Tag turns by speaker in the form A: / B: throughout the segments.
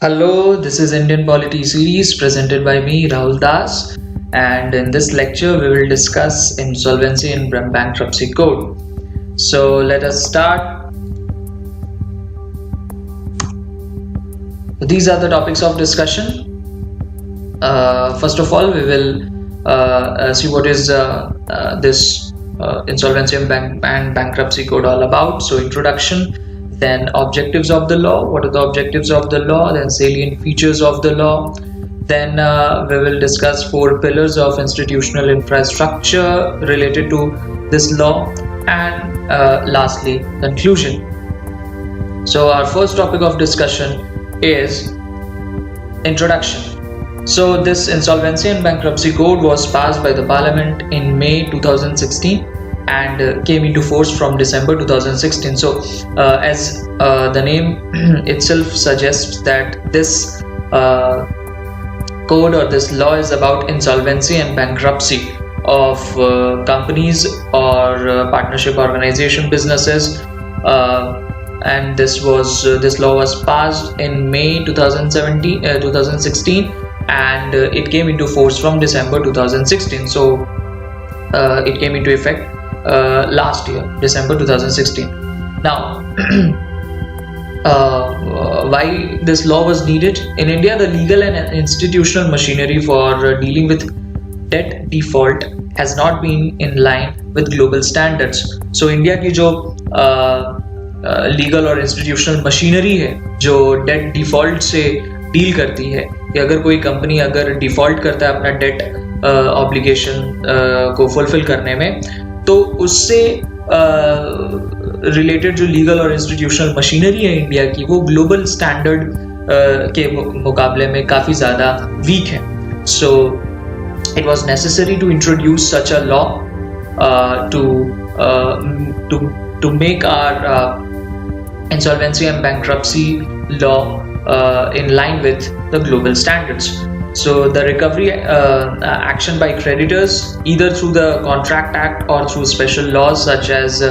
A: Hello, this is Indian Polity series presented by me, Rahul Das, and in this lecture we will discuss Insolvency and Bankruptcy Code. So let us start. These are the topics of discussion. First of all, we will see what is this Insolvency and Bankruptcy Code all about. So introduction. Then objectives of the law, what are the objectives of the law, then salient features of the law. Then we will discuss 4 pillars of institutional infrastructure related to this law, and lastly conclusion. So our first topic of discussion is introduction. So this Insolvency and Bankruptcy Code was passed by the Parliament in May 2016 and came into force from December 2016. So as the name itself suggests, that this code or this law is about insolvency and bankruptcy of companies or partnership organization businesses, and this law was passed in May 2016 and it came into force from December 2016. So it came into effect last year, December 2016. Now, why this law was needed? In India, the legal and institutional machinery for dealing with debt default has not been in line with global standards. So India की जो legal और institutional machinery है, जो debt default से deal करती है, कि अगर कोई कंपनी अगर default करता है अपना debt obligation को fulfill करने में, तो उससे रिलेटेड जो लीगल और इंस्टीट्यूशनल मशीनरी है इंडिया की, वो ग्लोबल स्टैंडर्ड के मुकाबले में काफ़ी ज़्यादा वीक है. So it was necessary to introduce such a law to make our insolvency and bankruptcy law in line with the global standards. So the recovery action by creditors, either through the Contract Act or through special laws such as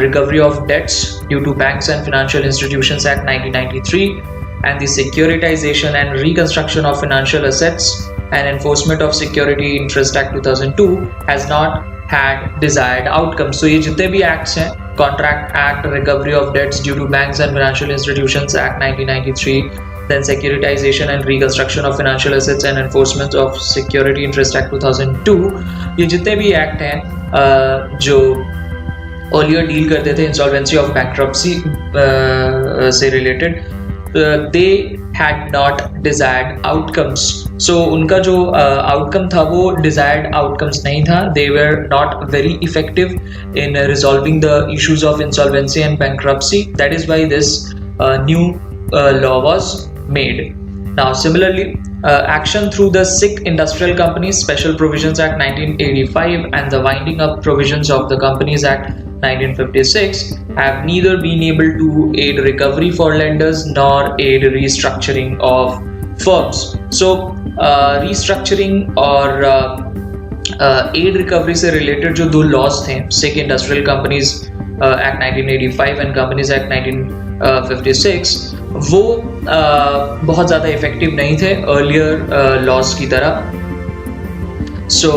A: Recovery of Debts due to Banks and Financial Institutions Act 1993 and the Securitization and Reconstruction of Financial Assets and Enforcement of Security Interest Act 2002, has not had desired outcomes. So ये जितने भी acts हैं, Contract Act, Recovery of Debts due to Banks and Financial Institutions Act 1993, then Securitization and Reconstruction of Financial Assets and Enforcement of Security Interest Act 2002, ये जितने भी act हैं जो earlier deal करते थे इंसॉल्वेंसी ऑफ बैंक्रप्सी से related, they had not desired outcomes. So उनका जो outcome था वो desired outcomes नहीं था. They were not very effective in resolving the issues of insolvency and bankruptcy. That is why this new law was made. Now similarly, action through the Sick Industrial Companies Special Provisions Act 1985 and the Winding Up Provisions of the Companies Act 1956 have neither been able to aid recovery for lenders nor aid restructuring of firms. So restructuring और aid recovery से related जो 2 laws थे, Sick Industrial Companies Act 1985 and Companies Act 1956, वो बहुत ज़्यादा effective नहीं थे earlier laws की तरह. So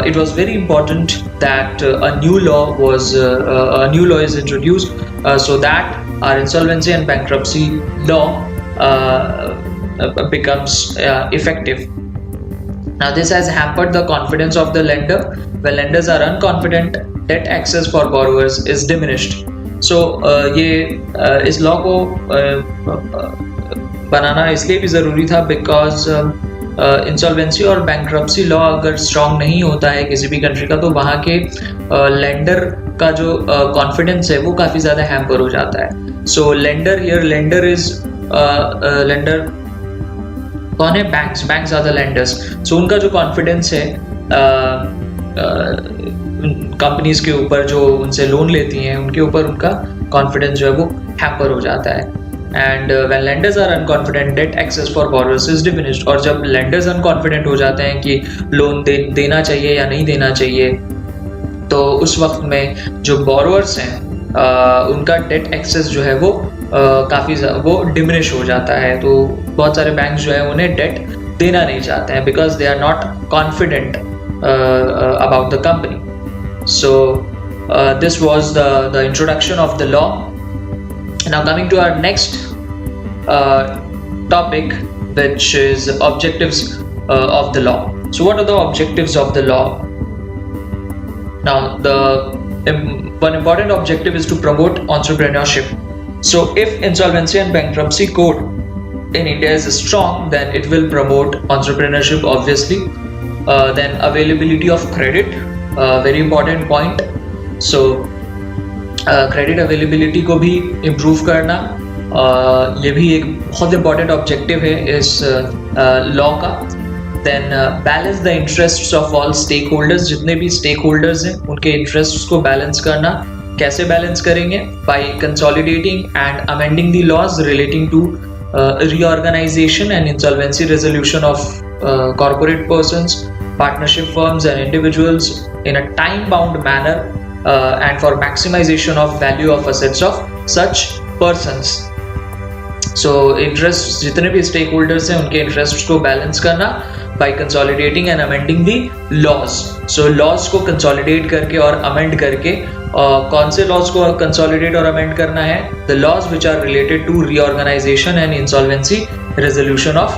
A: it was very important that a new law is introduced so that our insolvency and bankruptcy law becomes effective. Now this has hampered the confidence of the lender. When lenders are unconfident, debt access for borrowers is diminished. So इस law को बनाना इसलिए भी ज़रूरी था because insolvency और bankruptcy law अगर strong नहीं होता है किसी भी कंट्री का, तो वहाँ के लेंडर का जो कॉन्फिडेंस है वो काफ़ी ज़्यादा हैम्पर हो जाता है. सो लेंडर कौन है? Banks are the lenders. So उनका जो कॉन्फिडेंस है कंपनीज के ऊपर जो उनसे लोन लेती हैं, उनके ऊपर उनका कॉन्फिडेंस जो है वो हैम्पर हो जाता है. And when lenders are unconfident, debt access for borrowers is diminished. और जब लेंडर्स अनकॉन्फिडेंट हो जाते हैं कि लोन देना चाहिए या नहीं देना चाहिए, तो उस वक्त में जो बोरोवर्स हैं उनका डेट एक्सेस जो है वो काफ़ी वो डिमिनिश हो जाता है। तो बहुत सारे बैंक जो है उन्हें डेट देना नहीं चाहते हैं because they are not confident about the company. So this was the introduction of the law. Now coming to our next topic, which is objectives of the law. So what are the objectives of the law? Now one important objective is to promote entrepreneurship. So if insolvency and bankruptcy code in India is strong, then it will promote entrepreneurship obviously. Then availability of credit, very important point. So credit availability को भी improve करना, ये भी एक बहुत important objective है इस law का। Then balance the interests of all stake holders, जितने भी स्टेक होल्डर्स हैं उनके इंटरेस्ट्स को बैलेंस करना। कैसे बैलेंस करेंगे? By consolidating and amending the laws relating to reorganisation and insolvency resolution of corporate persons, partnership firms and individuals in a time bound manner and for maximisation of value of assets of such persons. So interest, जितने भी stake holders हैं उनके interest को balance करना by consolidating and amending the laws. So laws को consolidate करके और amend करके, कौन से लॉज को कंसोलिडेट और अमेंड करना है? The laws which are related to reorganisation and insolvency resolution of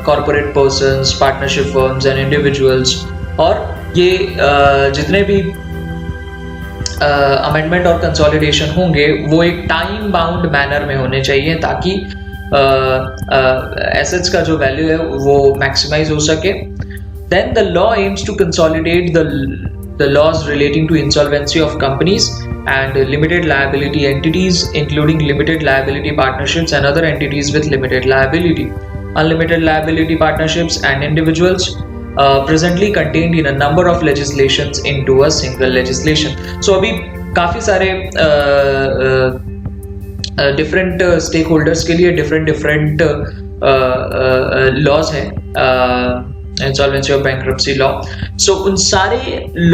A: corporate persons, partnership firms and individuals. और ये जितने भी अमेंडमेंट और कंसोलिडेशन होंगे वो एक टाइम बाउंड मैनर में होने चाहिए ताकि एसेट्स का जो वैल्यू है वो मैक्सिमाइज हो सके। Then the law aims to consolidate the laws relating to insolvency of companies and limited liability entities including limited liability partnerships and other entities with limited liability, unlimited liability partnerships and individuals presently contained in a number of legislations into a single legislation. So अभी काफ़ी सारे different stakeholders के लिए different laws हैं, insolvency और bankruptcy law. So उन सारे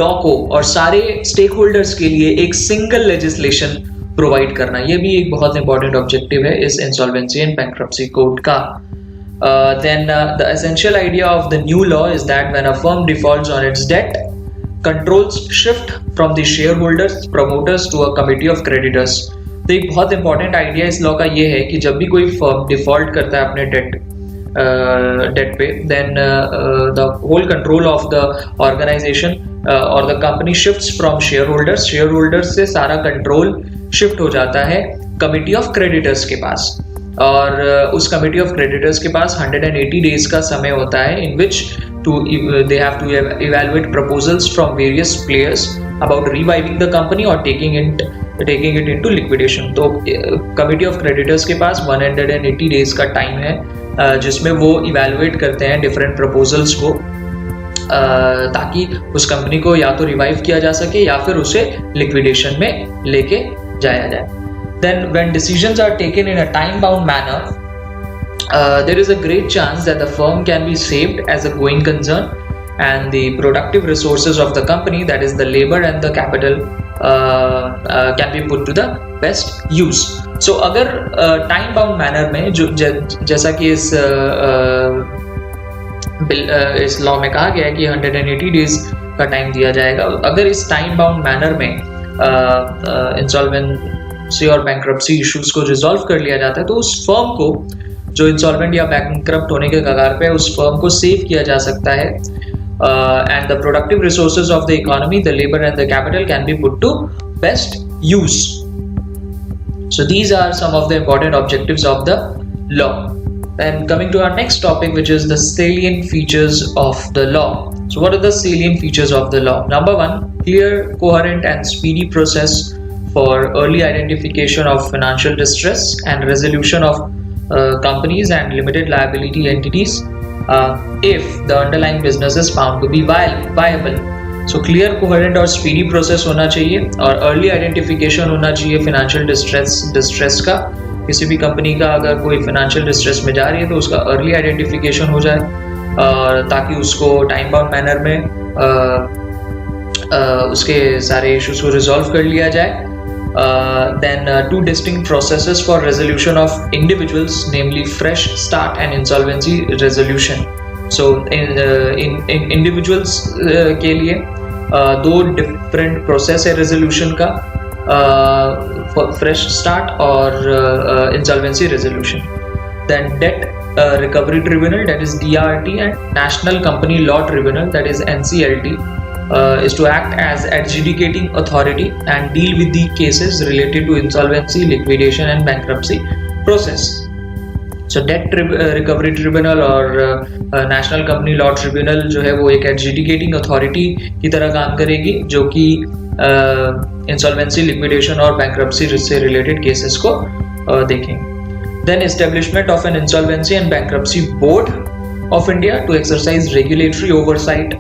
A: law को और सारे stakeholders के लिए एक single legislation provide करना, ये भी एक बहुत important objective है इस insolvency and bankruptcy code का। Then the essential idea of the new law is that when a firm defaults on its debt, controls shift from the shareholders, promoters to a committee of creditors. तो एक बहुत important idea इस law का ये है कि जब भी कोई firm default करता है अपने debt पे, then the whole control of the organization or the company shifts from shareholders. Shareholders से सारा control shift हो जाता है committee of creditors के पास। और उस कमिटी ऑफ क्रेडिटर्स के पास 180 डेज का समय होता है in which they have to evaluate proposals from various players about reviving the company और टेकिंग इट इनटू लिक्विडेशन। तो कमिटी ऑफ क्रेडिटर्स के पास 180 डेज का टाइम है जिसमें वो इवैल्यूएट करते हैं डिफरेंट प्रपोजल्स को ताकि उस कंपनी को या तो रिवाइव किया जा सके या फिर उसे लिक्विडेशन में लेके जाया जाए। Then when decisions are taken in a time-bound manner, there is a great chance that the firm can be saved as a going concern and the productive resources of the company, that is the labor and the capital, can be put to the best use. So अगर time-bound manner में जो जैसा कि इस law में कहा गया है कि 180 डेज का टाइम दिया जाएगा, अगर इस time-bound manner में इंसॉल्वेंसी और बैंक्रप्सी इश्यूज को रिजॉल्व कर लिया जाता है तो उस फर्म को जो इंसॉल्वेंट या बैंक्रप्ट होने के कगार पे है उस फर्म को सेव किया जा सकता है and the productive resources of the economy, the labour and the capital can be put to best use. So these are some of the important objectives of the law. And coming to our next topic, which is the salient features of the law. So what are the salient features of the law? Number one, clear, coherent and speedy process for early identification of financial distress and resolution of companies and limited liability entities if the underlying business is found to be viable. So clear, coherent और speedy process होना चाहिए और early identification होना चाहिए financial distress का। किसी भी company का अगर कोई फाइनेंशियल डिस्ट्रेस में जा रही है तो उसका अर्ली आइडेंटिफिकेशन हो जाए ताकि उसको टाइम बाउंड मैनर में उसके सारे इश्यूज को रिजॉल्व कर लिया जाए। Then two distinct processes for resolution of individuals, namely fresh start and insolvency resolution. So in individuals के लिए दो different process है resolution का, fresh start और insolvency resolution. Then debt recovery tribunal, that is DRT, and National Company Law Tribunal, that is NCLT, is to act as adjudicating authority and deal with the cases related to insolvency, liquidation and bankruptcy process. So debt recovery tribunal और National Company Law Tribunal जो है वो एक adjudicating authority की तरह काम करेगी, जो कि insolvency, liquidation और bankruptcy से related cases को देखेंगे. Then establishment of an Insolvency and Bankruptcy Board of India to exercise regulatory oversight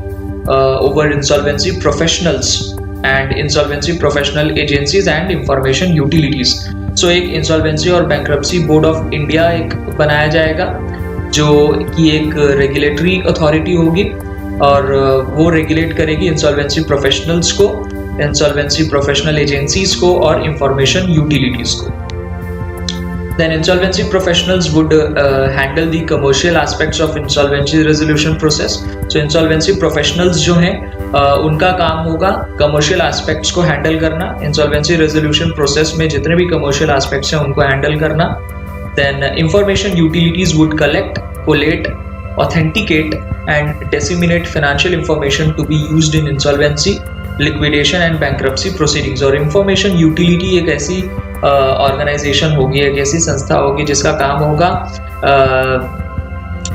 A: over insolvency professionals and insolvency professional agencies and information utilities. So एक Insolvency और Bankruptcy Board of India एक बनाया जाएगा, जो कि एक regulatory authority होगी और वो regulate करेगी insolvency professionals को, insolvency professional agencies को और information utilities को. Then insolvency professionals would handle the commercial aspects of insolvency resolution process. So insolvency professionals जो हैं उनका काम होगा commercial aspects को handle करना, insolvency resolution process में जितने भी commercial aspects हैं उनको handle करना. Then information utilities would collect, collate, authenticate and disseminate financial information to be used in insolvency, liquidation and bankruptcy proceedings. और information utility एक ऐसी ऑर्गेनाइजेशन होगी, एक ऐसी संस्था होगी जिसका काम होगा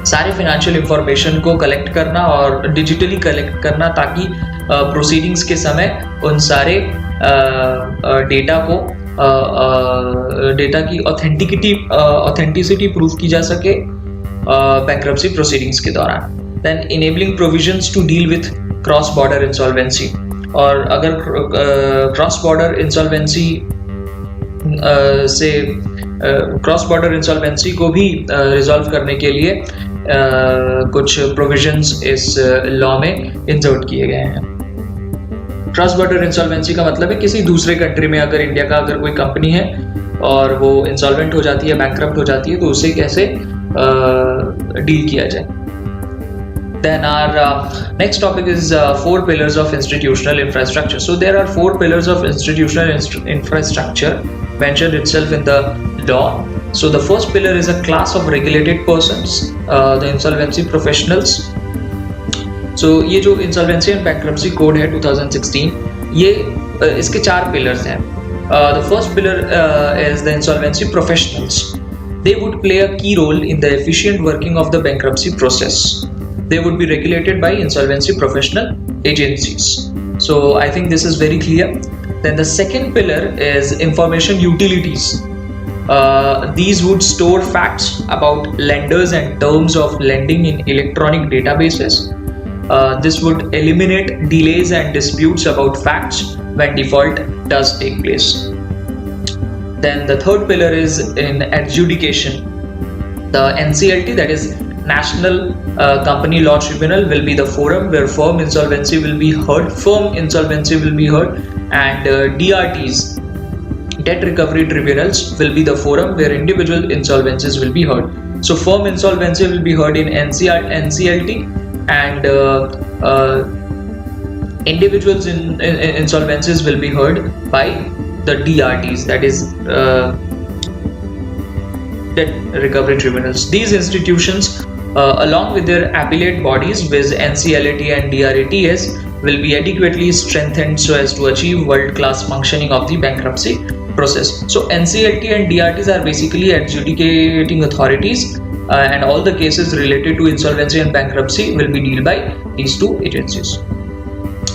A: सारे फिनेंशियल इंफॉर्मेशन को कलेक्ट करना और डिजिटली कलेक्ट करना, ताकि प्रोसीडिंग्स के समय उन सारे डेटा को डेटा की ऑथेंटिसिटी प्रूव की जा सके बैंक्रप्सी प्रोसीडिंग्स के दौरान. Then enabling provisions to deal with cross border insolvency. और अगर क्रॉस बॉर्डर इंसॉल्वेंसी से क्रॉस बॉर्डर इंसॉल्वेंसी को भी रिजॉल्व करने के लिए कुछ प्रोविजंस इस लॉ में इंसर्ट किए गए हैं. क्रॉस बॉर्डर इंसॉल्वेंसी का मतलब है किसी दूसरे कंट्री में अगर इंडिया का अगर कोई कंपनी है और वो इंसॉल्वेंट हो जाती है, बैंकरप्ट हो जाती है, तो उसे कैसे डील किया जाए. Then our next topic is 4 pillars of institutional infrastructure. So there are 4 pillars of institutional infrastructure mentioned itself in the law. So the first pillar is a class of regulated persons, the insolvency professionals. So ये जो insolvency and bankruptcy code है 2016, ये इसके 4 pillars हैं. The first pillar is the insolvency professionals. They would play a key role in the efficient working of the bankruptcy process. They would be regulated by insolvency professional agencies. So I think this is very clear. Then the second pillar is information utilities. These would store facts about lenders and terms of lending in electronic databases. This would eliminate delays and disputes about facts when default does take place. Then the third pillar is in adjudication. The NCLT, that is National Company Law Tribunal, will be the forum where firm insolvency will be heard, and DRTs, debt recovery tribunals, will be the forum where individual insolvencies will be heard. So firm insolvency will be heard in NCLT, and individuals in insolvencies will be heard by the DRTs, that is debt recovery tribunals. These institutions, along with their appellate bodies, viz. NCLT and DRATS, will be adequately strengthened so as to achieve world-class functioning of the bankruptcy process. So NCLT and DRTs are basically adjudicating authorities, and all the cases related to insolvency and bankruptcy will be dealt by these two agencies.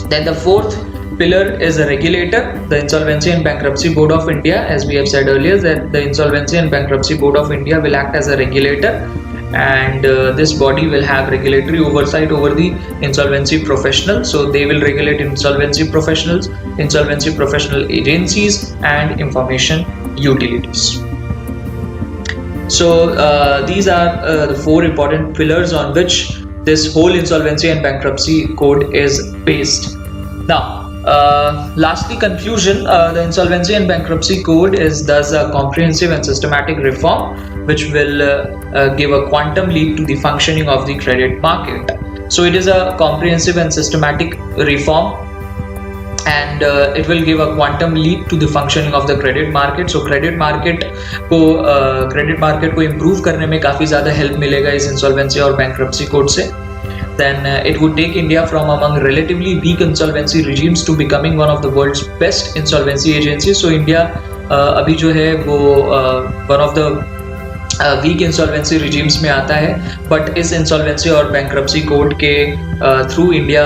A: Then the fourth pillar is a regulator, the Insolvency and Bankruptcy Board of India. As we have said earlier, that the Insolvency and Bankruptcy Board of India will act as a regulator, and this body will have regulatory oversight over the insolvency professionals. So they will regulate insolvency professionals, insolvency professional agencies, and information utilities. So these are the 4 important pillars on which this whole insolvency and bankruptcy code is based. Now Lastly, conclusion. The Insolvency and Bankruptcy Code is thus a comprehensive and systematic reform which will give a quantum leap to the functioning of the credit market. So it is a comprehensive and systematic reform, and it will give a quantum leap to the functioning of the credit market. So credit market को improve करने में काफ़ी ज़्यादा help मिलेगा इस insolvency और bankruptcy code से. Then it would take India from among relatively weak insolvency regimes to becoming one of the world's best insolvency agencies. So India अभी जो है वो one of the weak insolvency regimes में आता है, but इस insolvency और बैंक्रप्सी कोड के थ्रू इंडिया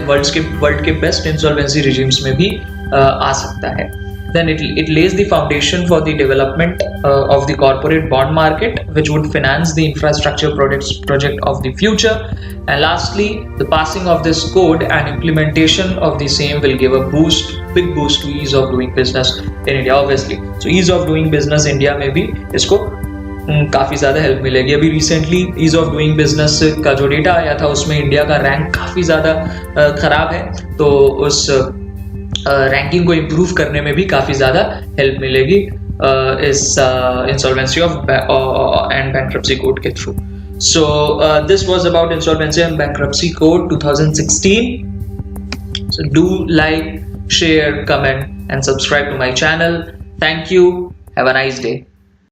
A: वर्ल्ड के बेस्ट इंसॉल्वेंसी रिजीम्स में भी आ सकता है. Then it lays the foundation for the development of the corporate bond market, which would finance the infrastructure project of the future. And lastly, the passing of this code and implementation of the same will give a big boost to ease of doing business in India, obviously. So ease of doing business India में भी इसको काफ़ी ज़्यादा help मिलेगी. अभी recently ease of doing business का जो data आया था उसमें इंडिया का रैंक काफ़ी ज़्यादा ख़राब है, तो उस रैंकिंग को इम्प्रूव करने में भी काफ़ी ज़्यादा हेल्प मिलेगी इस insolvency of and bankruptcy code के through. So this was about insolvency and bankruptcy code 2016. So do like, share, comment and subscribe to my channel. Thank you. Have a nice day.